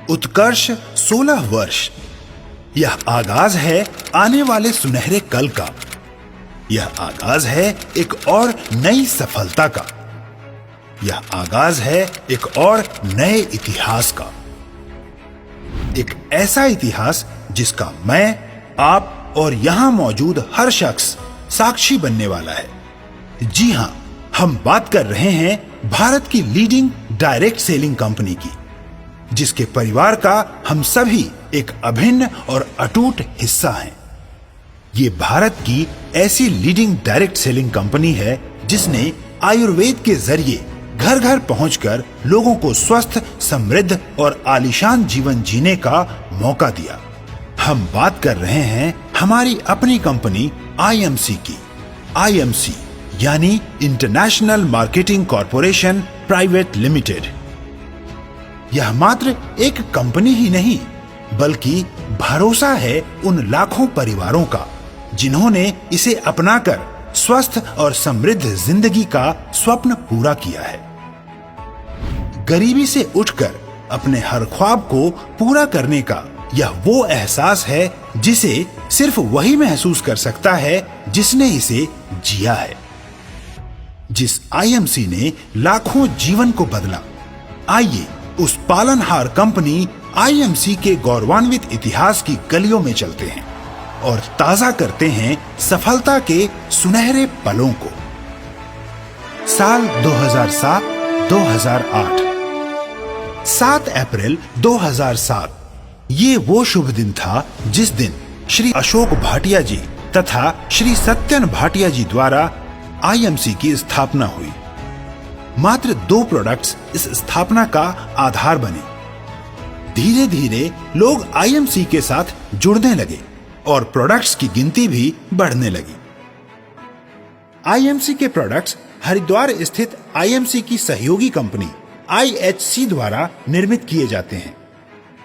उत्कर्ष 16 वर्ष। यह आगाज है आने वाले सुनहरे कल का। यह आगाज है एक और नई सफलता का। यह आगाज है एक और नए इतिहास का। एक ऐसा इतिहास जिसका मैं, आप और यहां मौजूद हर शख्स साक्षी बनने वाला है। जी हां, हम बात कर रहे हैं भारत की लीडिंग डायरेक्ट सेलिंग कंपनी की, जिसके परिवार का हम सभी एक अभिन्न और अटूट हिस्सा हैं। ये भारत की ऐसी लीडिंग डायरेक्ट सेलिंग कंपनी है जिसने आयुर्वेद के जरिए घर घर पहुंचकर लोगों को स्वस्थ, समृद्ध और आलीशान जीवन जीने का मौका दिया। हम बात कर रहे हैं हमारी अपनी कंपनी आईएमसी की। आईएमसी यानी international marketing corporation private limited. यह मात्र एक कंपनी ही नहीं, बल्कि भरोसा है उन लाखों परिवारों का जिन्होंने इसे अपनाकर स्वस्थ और समृद्ध जिंदगी का स्वप्न पूरा किया है। गरीबी से उठकर अपने हर ख्वाब को पूरा करने का यह वो एहसास है जिसे सिर्फ वही महसूस कर सकता है जिसने इसे जिया है। जिस आईएमसी ने लाखों जीवन को बदला, आइए उस पालनहार कंपनी आईएमसी के गौरवान्वित इतिहास की गलियों में चलते हैं और ताजा करते हैं सफलता के सुनहरे पलों को। साल 2007-2008। 7 अप्रैल 2007 ये वो शुभ दिन था जिस दिन श्री अशोक भाटिया जी तथा श्री सत्यन भाटिया जी द्वारा आईएमसी की स्थापना हुई। मात्र 2 प्रोडक्ट्स इस स्थापना का आधार बने। धीरे धीरे लोग आईएमसी के साथ जुड़ने लगे और प्रोडक्ट्स की गिनती भी बढ़ने लगी। आईएमसी के प्रोडक्ट्स हरिद्वार स्थित आईएमसी की सहयोगी कंपनी आईएचसी द्वारा निर्मित किए जाते हैं।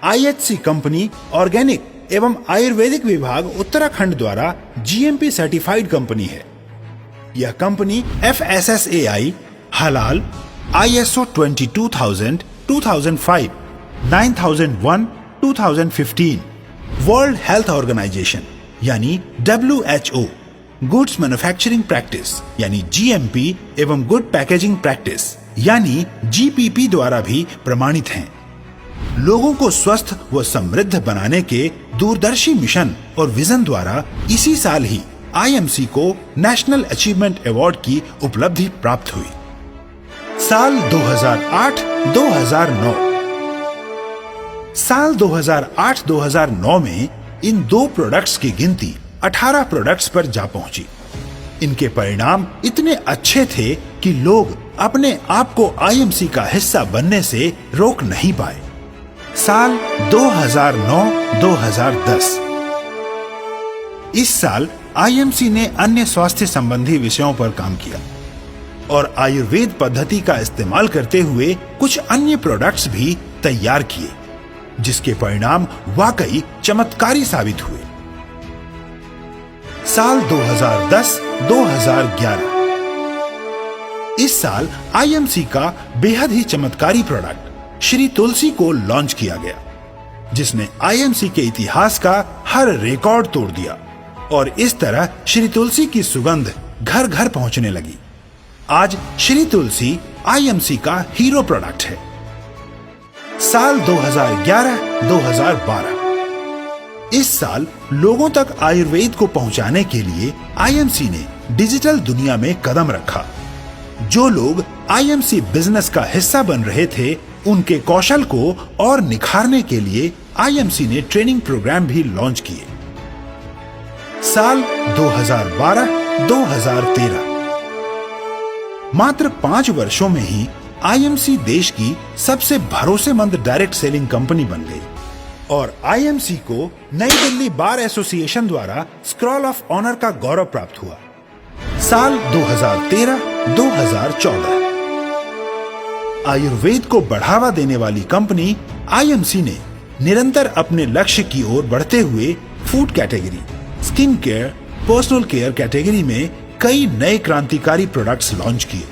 आईएचसी कंपनी ऑर्गेनिक एवं आयुर्वेदिक विभाग उत्तराखंड द्वारा जीएमपी सर्टिफाइड कंपनी है। यह कंपनी FSSAI, हलाल, ISO 22000, 2005, 9001, 2015, वर्ल्ड हेल्थ ऑर्गेनाइजेशन यानी WHO, गुड्स मैन्युफैक्चरिंग प्रैक्टिस यानी GMP एवं गुड पैकेजिंग प्रैक्टिस यानी GPP द्वारा भी प्रमाणित हैं। लोगों को स्वस्थ व समृद्ध बनाने के दूरदर्शी मिशन और विजन द्वारा इसी साल ही आईएमसी को नेशनल अचीवमेंट अवार्ड की उपलब्धि प्राप्त हुई। साल 2008-2009। साल 2008-2009 में इन 2 प्रोडक्ट्स की गिनती 18 प्रोडक्ट्स पर जा पहुंची। इनके परिणाम इतने अच्छे थे कि लोग अपने आप को आईएमसी का हिस्सा बनने से रोक नहीं पाए। साल 2009-2010। इस साल आईएमसी ने अन्य स्वास्थ्य संबंधी विषयों पर काम किया और आयुर्वेद पद्धति का इस्तेमाल करते हुए कुछ अन्य प्रोडक्ट्स भी तैयार किए, जिसके परिणाम वाकई चमत्कारी साबित हुए। साल 2010-2011। इस साल आईएमसी का बेहद ही चमत्कारी प्रोडक्ट श्री तुलसी को लॉन्च किया गया, जिसने आईएमसी के इतिहास का हर रिकॉर्ड तोड़ दिया और इस तरह श्री तुलसी की सुगंध घर घर पहुंचने लगी। आज श्री तुलसी आईएमसी का हीरो प्रोडक्ट है। साल 2011-2012। इस साल लोगों तक आयुर्वेद को पहुंचाने के लिए आईएमसी ने डिजिटल दुनिया में कदम रखा। जो लोग आईएमसी बिजनेस का हिस्सा बन रहे थे, उनके कौशल को और निखारने के लिए आईएमसी ने ट्रेनिंग प्रोग्राम भी लॉन्च किए। साल 2012-2013। मात्र 5 वर्षों में ही आईएमसी देश की सबसे भरोसेमंद डायरेक्ट सेलिंग कंपनी बन गई और आईएमसी को नई दिल्ली बार एसोसिएशन द्वारा स्क्रॉल ऑफ ऑनर का गौरव प्राप्त हुआ। साल 2013-2014। आयुर्वेद को बढ़ावा देने वाली कंपनी आईएमसी ने निरंतर अपने लक्ष्य की ओर बढ़ते हुए food category, skin care, personal care category में कई नए क्रांतिकारी प्रोडक्ट्स लॉन्च किए।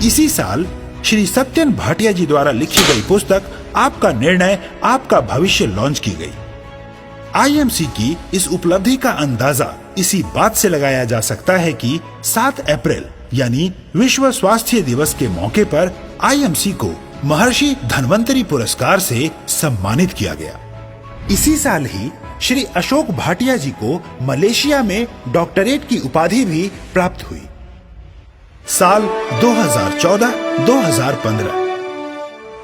इसी साल श्री सत्यन भाटिया जी द्वारा लिखी गई पुस्तक आपका निर्णय आपका भविष्य लॉन्च की गई। आईएमसी की इस उपलब्धि का अंदाजा इसी बात से लगाया जा सकता है कि 7 अप्रैल यानी विश्व स्वास्थ्य दिवस के मौके पर आईएमसी को महर्षि धन्वंतरी पुरस्कार से सम्मानित किया गया। इसी साल ही श्री अशोक भाटिया जी को मलेशिया में डॉक्टरेट की उपाधि भी प्राप्त हुई। साल 2014-2015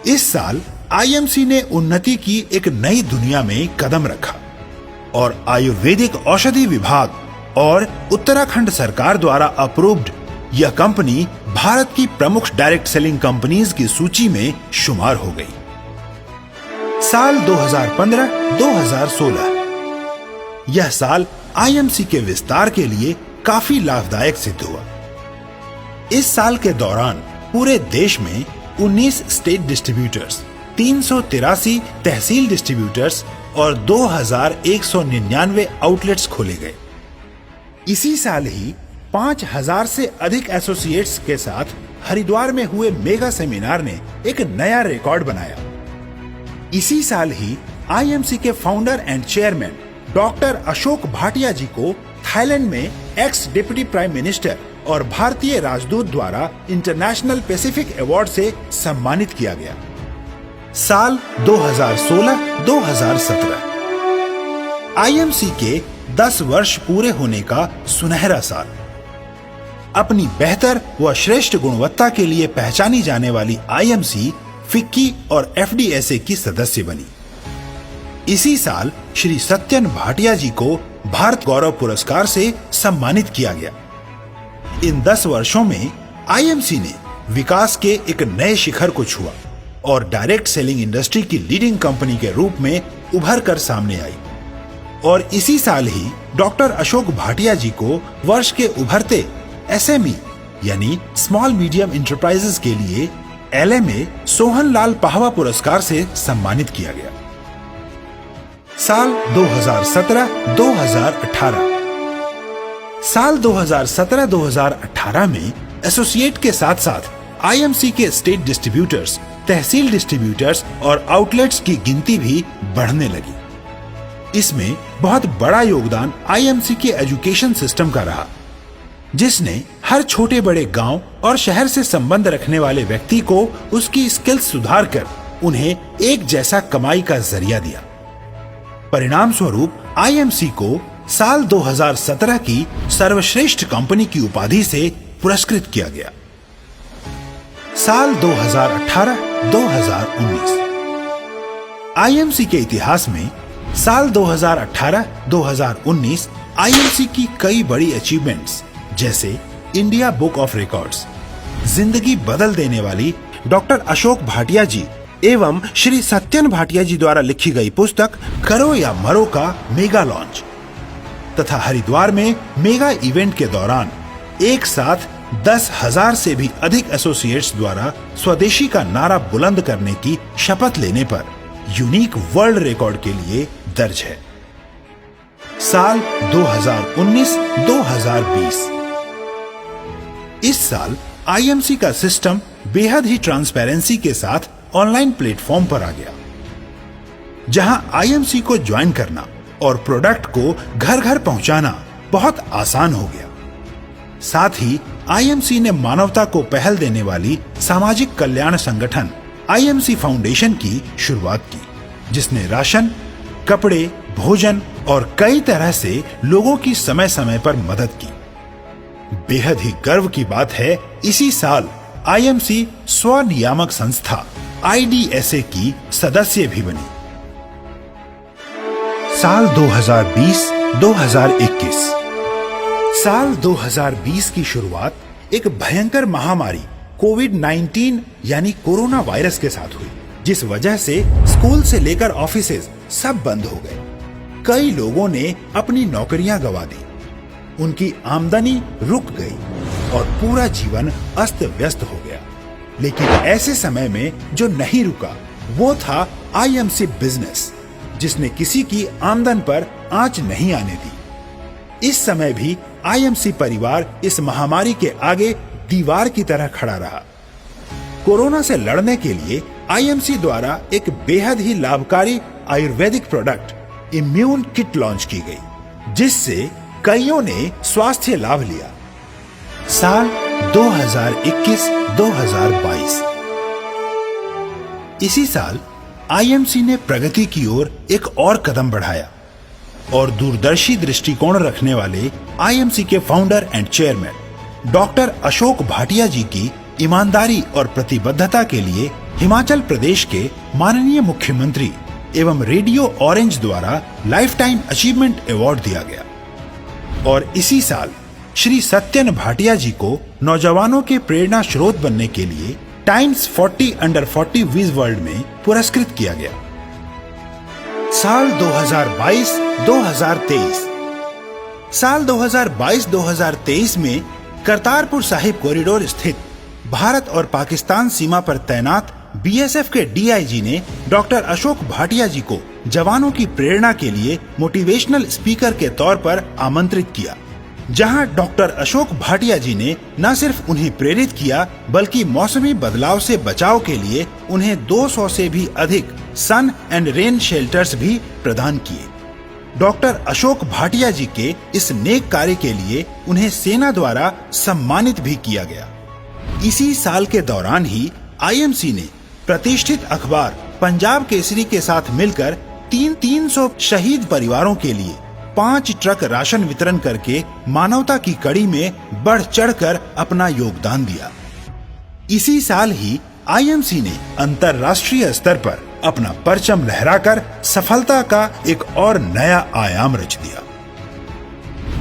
इस साल आईएमसी ने उन्नति की एक नई दुनिया में कदम रखा और आयुर्वेदिक औषधि विभाग और उत्तराखंड सरकार द्वारा अप्रूव्ड यह कंपनी भारत की प्रमुख डायरेक्ट सेलिंग कंपनीज की सूची में शुमार हो गई। साल 2015-2016 यह साल आईएमसी के विस्तार के लिए काफी लाभदायक सिद्ध हुआ। इस साल के दौरान पूरे देश में 19 स्टेट डिस्ट्रीब्यूटर्स, 383 तहसील डिस्ट्रीब्यूटर्स और 2199 आउटलेट्स खोले गए। इसी साल ही 5000 से अधिक एसोसिएट्स के साथ हरिद्वार में हुए मेगा सेमिनार ने एक नया रिकॉर्ड बनाया। इसी साल ही आईएमसी के founder and chairman doctor Ashok Bhatia ji को थाईलैंड में एक्स डिप्टी प्राइम मिनिस्टर और भारतीय राजदूत द्वारा इंटरनेशनल पैसिफिक अवार्ड से सम्मानित किया गया। साल 2016-2017 आईएमसी के 10 वर्ष पूरे होने का सुनहरा साल। अपनी बेहतर व श्रेष्ठ गुणवत्ता के लिए पहचानी जाने वाली आईएमसी फिक्की और एफडीएसए की सदस्य बनी। इसी साल श्री सत्यन भाटिया जी को भारत गौरव पुरस्कार से सम्मानित किया गया। इन 10 वर्षों में आईएमसी ने विकास के एक नए शिखर को छुआ और डायरेक्ट सेलिंग इंडस्ट्री की लीडिंग कंपनी के रूप में उभर कर सामने आई। और इसी साल ही डॉक्टर अशोक भाटिया जी को वर्ष के उभरते एसएमई यानी स्मॉल मीडियम इंटरप्राइजेस के लिए एलएमए सोहन लाल पाहवा पुरस्कार से सम्मानित किया गया। साल 2017-2018 साल 2017-2018 में एसोसिएट के साथ साथ आईएमसी के स्टेट डिस्ट्रीब्यूटर्स, तहसील डिस्ट्रीब्यूटर्स और आउटलेट्स की गिनती भी बढ़ने लगी। इसमें बहुत बड़ा योगदान आईएमसी के एजुकेशन सिस्टम का रहा, जिसने हर छोटे बड़े गांव और शहर से संबंध रखने वाले व्यक्ति को उसकी स्किल्स सुधार कर उन्हें एक जैसा कमाई का जरिया दिया। परिणाम स्वरूप आईएमसी को साल 2017 की सर्वश्रेष्ठ कंपनी की उपाधि से पुरस्कृत किया गया। साल 2018-2019 आईएमसी के इतिहास में साल 2018-2019 आईएमसी की कई बड़ी अचीवमेंट्स जैसे इंडिया बुक ऑफ रिकॉर्ड्स, जिंदगी बदल देने वाली डॉक्टर अशोक भाटिया जी एवं श्री सत्यन भाटिया जी द्वारा लिखी गई पुस्तक करो या मरो का मेगा लॉन्च तथा हरिद्वार में मेगा इवेंट के दौरान एक साथ 10,000 से भी अधिक एसोसिएट्स द्वारा स्वदेशी का नारा बुलंद करने की शपथ लेने पर यूनिक वर्ल्ड रिकॉर्ड के लिए दर्ज है। साल 2019-2020 इस साल आईएमसी का सिस्टम बेहद ही ट्रांसपेरेंसी के साथ ऑनलाइन प्लेटफॉर्म पर आ गया, जहां आईएमसी को ज्वाइन करना और प्रोडक्ट को घर घर पहुंचाना बहुत आसान हो गया। साथ ही आईएमसी ने मानवता को पहल देने वाली सामाजिक कल्याण संगठन आईएमसी फाउंडेशन की शुरुआत की, जिसने राशन, कपड़े, भोजन और कई तरह से लोगों की समय समय पर मदद की। बेहद ही गर्व की बात है, इसी साल आईएमसी स्वनियामक संस्था आईडीएसए की सदस्य भी बनी। साल 2020-2021 साल 2020 की शुरुआत एक भयंकर महामारी कोविड-19 यानी कोरोना वायरस के साथ हुई, जिस वजह से स्कूल से लेकर ऑफिसेज सब बंद हो गए। कई लोगों ने अपनी नौकरियां गंवा दी, उनकी आमदनी रुक गई और पूरा जीवन अस्त व्यस्त हो गया। लेकिन ऐसे समय में जो नहीं रुका वो था आईएमसी बिजनेस, जिसने किसी की आमदन पर आंच नहीं आने दी। इस समय भी आईएमसी परिवार इस महामारी के आगे दीवार की तरह खड़ा रहा। कोरोना से लड़ने के लिए आईएमसी द्वारा एक बेहद ही लाभकारी Ayurvedic product immune kit launch की गई, जिससे कईयों ने स्वास्थ्य लाभ लिया। साल 2021-2022। इसी साल आईएमसी ने प्रगति की ओर एक और कदम बढ़ाया और दूरदर्शी दृष्टिकोण रखने वाले आईएमसी के founder and chairman doctor Ashok Bhatia ji की ईमानदारी और प्रतिबद्धता के लिए हिमाचल प्रदेश के माननीय मुख्यमंत्री एवं रेडियो ऑरेंज द्वारा लाइफ टाइम अचीवमेंट अवार्ड दिया गया। और इसी साल श्री सत्यन भाटिया जी को नौजवानों के प्रेरणा स्रोत बनने के लिए टाइम्स 40 अंडर 40 विज वर्ल्ड में पुरस्कृत किया गया। साल 2022-2023। साल 2022-2023 में करतारपुर साहिब कॉरिडोर स्थित भारत और पाकिस्तान सीमा पर तैनात बीएसएफ के डीआईजी ने डॉक्टर अशोक भाटिया जी को जवानों की प्रेरणा के लिए मोटिवेशनल स्पीकर के तौर पर आमंत्रित किया, जहां डॉक्टर अशोक भाटिया जी ने न सिर्फ उन्हें प्रेरित किया बल्कि मौसमी बदलाव से बचाव के लिए उन्हें 200 से भी अधिक सन एंड रेन शेल्टर्स भी प्रदान किए। डॉक्टर अशोक भाटिया जी के इस नेक कार्य के लिए उन्हें सेना द्वारा सम्मानित भी किया गया। इसी साल के दौरान ही आईएमसी ने प्रतिष्ठित अखबार पंजाब केसरी के साथ मिलकर 300 शहीद परिवारों के लिए 5 ट्रक राशन वितरण करके मानवता की कड़ी में बढ़ चढ़कर अपना योगदान दिया। इसी साल ही आईएमसी ने अंतर्राष्ट्रीय स्तर पर अपना परचम लहराकर सफलता का एक और नया आयाम रच दिया।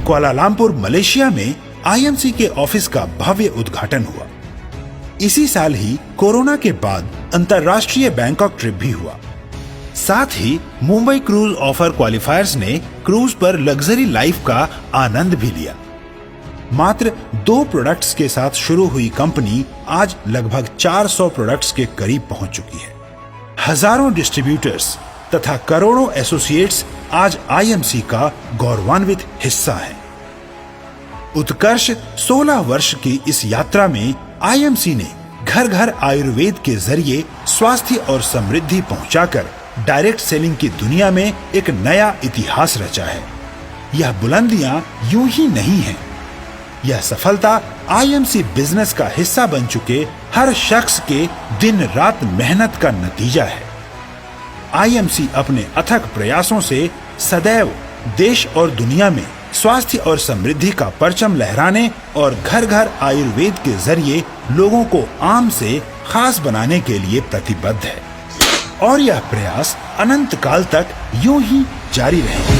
कुआलालंपुर मलेशिया में आईएमसी के ऑफिस का भव्य उद्घाटन हुआ। इसी साल ही कोरोना के बाद अंतर्राष्ट्रीय बैंकॉक ट्रिप भी हुआ। साथ ही मुंबई क्रूज ऑफर क्वालिफायर्स ने क्रूज पर लग्जरी लाइफ का आनंद भी लिया। मात्र 2 प्रोडक्ट्स के साथ शुरू हुई कंपनी आज लगभग 400 प्रोडक्ट्स के करीब पहुंच चुकी है। हजारों डिस्ट्रीब्यूटर्स तथा करोड़ों एसोसिएट्स आज आईएमसी का गौरवान्वित हिस्सा हैं। उत्कर्ष 16 वर्ष की इस यात्रा में आईएमसी ने घर घर आयुर्वेद के जरिए स्वास्थ्य और समृद्धि पहुंचाकर डायरेक्ट सेलिंग की दुनिया में एक नया इतिहास रचा है। यह बुलंदियां यूं ही नहीं हैं। यह सफलता आईएमसी बिजनेस का हिस्सा बन चुके हर शख्स के दिन रात मेहनत का नतीजा है। आईएमसी अपने अथक प्रयासों से सदैव देश और दुनिया में स्वास्थ्य और समृद्धि का परचम लहराने और घर घर आयुर्वेद के जरिए लोगों को आम से खास बनाने के लिए प्रतिबद्ध है और यह प्रयास अनंत काल तक यूं ही जारी रहेगा।